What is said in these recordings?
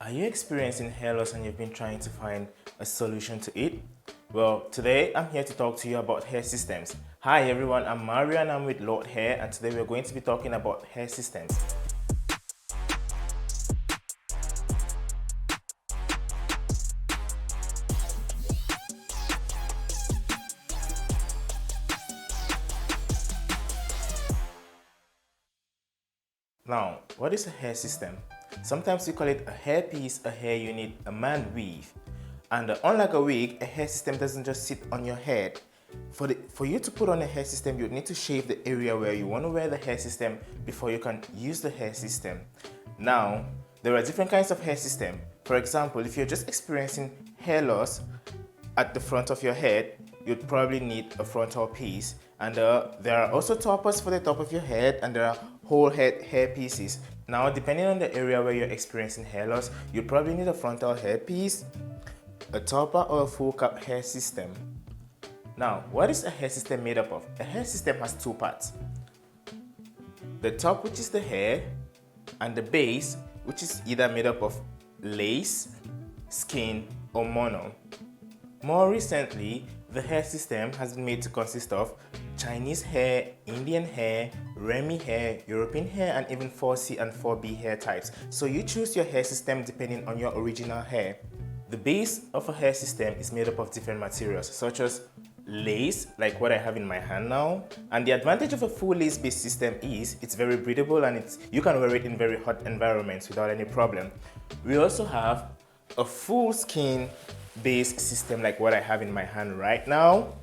Are you experiencing hair loss and you've been trying to find a solution to it? Well, today I'm here to talk to you about hair systems. Hi everyone, I'm Mario and I'm with Lordhair, and today we're going to be talking about hair systems. Now, what is a hair system? Sometimes we call it a hairpiece, a hair unit, a man weave. And unlike a wig, a hair system doesn't just sit on your head. For you to put on a hair system, you need to shave the area where you want to wear the hair system before you can use the hair system. Now, there are different kinds of hair system. For example, if you're just experiencing hair loss at the front of your head, you'd probably need a frontal piece. And there are also toppers for the top of your head, and there are whole head hair pieces. Now, depending on the area where you're experiencing hair loss, you probably need a frontal hair piece, a topper, or a full cap hair system. Now, what is a hair system made up of? A hair system has two parts. The top, which is the hair, and the base, which is either made up of lace, skin, or mono. More recently, the hair system has been made to consist of Chinese hair, Indian hair, Remy hair, European hair, and even 4C and 4B hair types. So you choose your hair system depending on your original hair. The base of a hair system is made up of different materials such as lace, like what I have in my hand now. And the advantage of a full lace-based system is it's very breathable and you can wear it in very hot environments without any problem. We also have a full skin-based system like what I have in my hand right now.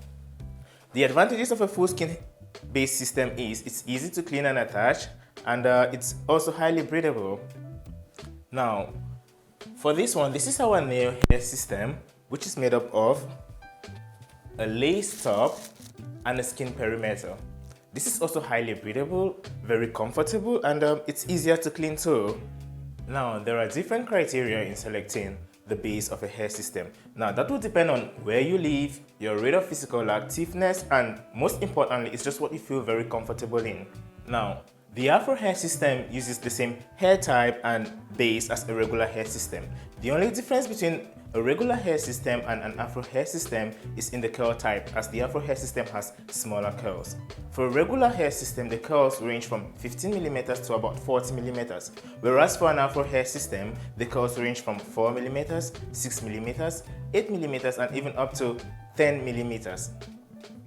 The advantages of a full skin-based system is it's easy to clean and attach, and it's also highly breathable. Now, for this one, this is our nail hair system, which is made up of a lace top and a skin perimeter. This is also highly breathable, very comfortable, and it's easier to clean too. Now, there are different criteria in selecting the base of a hair system. Now, that will depend on where you live, your rate of physical activeness, and most importantly, it's just what you feel very comfortable in. Now, the Afro hair system uses the same hair type and base as a regular hair system. The only difference between a regular hair system and an Afro hair system is in the curl type, as the Afro hair system has smaller curls. For a regular hair system, the curls range from 15mm to about 40mm, whereas for an Afro hair system, the curls range from 4mm, 6mm, 8mm, and even up to 10mm.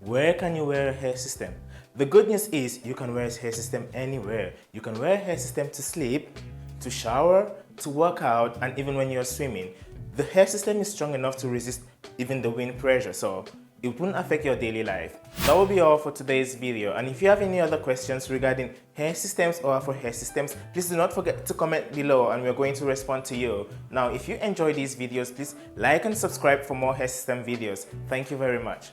Where can you wear a hair system? The good news is you can wear a hair system anywhere. You can wear a hair system to sleep, to shower, to work out, and even when you're swimming. The hair system is strong enough to resist even the wind pressure, so it wouldn't affect your daily life. That will be all for today's video, and if you have any other questions regarding hair systems or Afro hair systems, please do not forget to comment below and we're going to respond to you. Now, if you enjoy these videos, please like and subscribe for more hair system videos. Thank you very much.